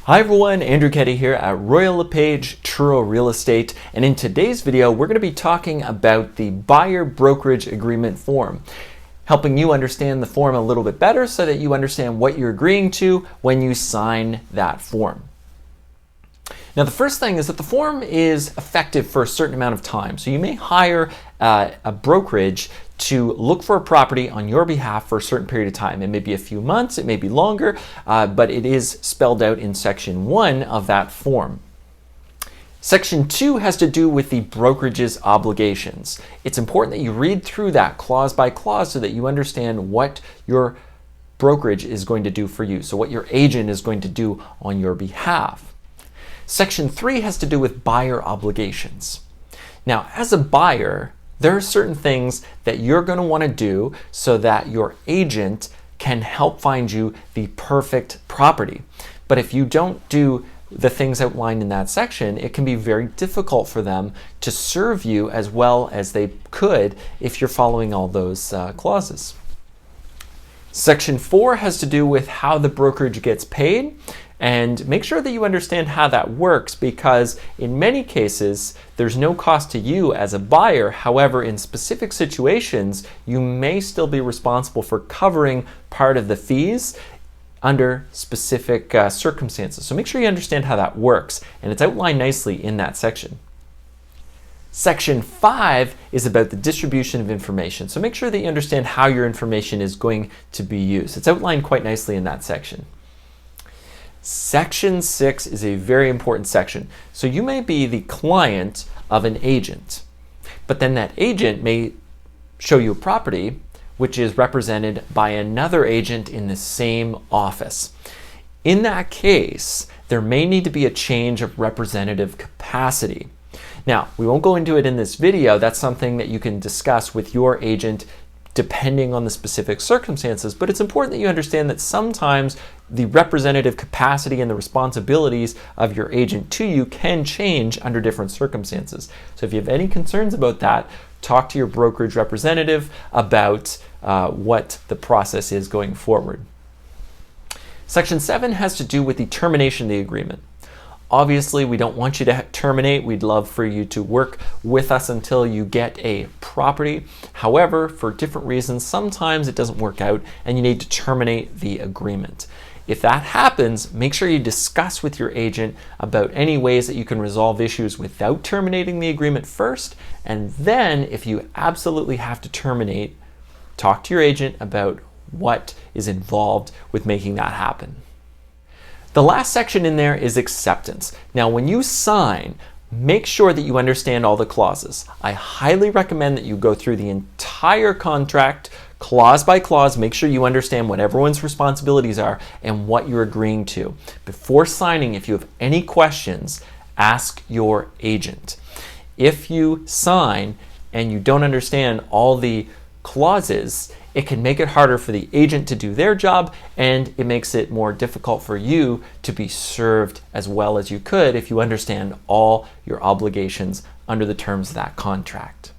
Hi everyone, Andrew Ketty here at Royal LePage Truro Real Estate, and in today's video we're going to be talking about the Buyer Brokerage Agreement form, helping you understand the form a little bit better so that you understand what you're agreeing to when you sign that form. Now the first thing is that the form is effective for a certain amount of time, so you may hire a brokerage to look for a property on your behalf for a certain period of time. It may be a few months, it may be longer, but it is spelled out in Section 1 of that form. Section 2 has to do with the brokerage's obligations. It's important that you read through that clause by clause so that you understand what your brokerage is going to do for you, so what your agent is going to do on your behalf. Section 3 has to do with buyer obligations. Now, as a buyer, there are certain things that you're going to want to do so that your agent can help find you the perfect property. But if you don't do the things outlined in that section, it can be very difficult for them to serve you as well as they could if you're following all those clauses. Section 4 has to do with how the brokerage gets paid. And make sure that you understand how that works, because in many cases, there's no cost to you as a buyer. However, in specific situations, you may still be responsible for covering part of the fees under specific circumstances. So make sure you understand how that works, and it's outlined nicely in that section. Section 5 is about the distribution of information. So make sure that you understand how your information is going to be used. It's outlined quite nicely in that section. Section 6 is a very important section. So you may be the client of an agent, but then that agent may show you a property which is represented by another agent in the same office. In that case, there may need to be a change of representative capacity. Now, we won't go into it in this video. That's something that you can discuss with your agent depending on the specific circumstances, but it's important that you understand that sometimes the representative capacity and the responsibilities of your agent to you can change under different circumstances. So if you have any concerns about that, talk to your brokerage representative about what the process is going forward. Section 7 has to do with the termination of the agreement. Obviously, we don't want you to terminate. We'd love for you to work with us until you get a property. However, for different reasons, sometimes it doesn't work out and you need to terminate the agreement. If that happens, make sure you discuss with your agent about any ways that you can resolve issues without terminating the agreement first. And then, if you absolutely have to terminate, talk to your agent about what is involved with making that happen. The last section in there is acceptance. Now, when you sign, make sure that you understand all the clauses. I highly recommend that you go through the entire contract, clause by clause. Make sure you understand what everyone's responsibilities are and what you're agreeing to. Before signing, if you have any questions, ask your agent. If you sign and you don't understand all the clauses, it can make it harder for the agent to do their job, and it makes it more difficult for you to be served as well as you could if you understand all your obligations under the terms of that contract.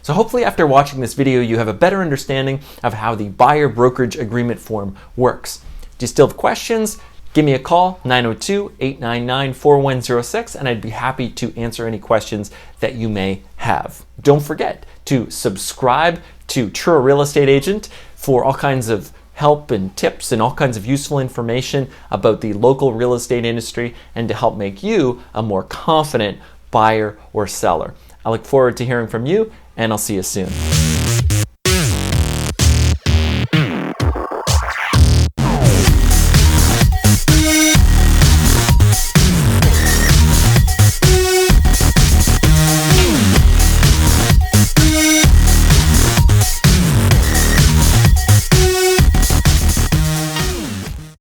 So hopefully after watching this video, you have a better understanding of how the Buyer Brokerage Agreement form works. Do you still have questions? Give me a call, 902-899-4106, and I'd be happy to answer any questions that you may have. Don't forget to subscribe to Truro Real Estate Agent for all kinds of help and tips and all kinds of useful information about the local real estate industry and to help make you a more confident buyer or seller. I look forward to hearing from you, and I'll see you soon.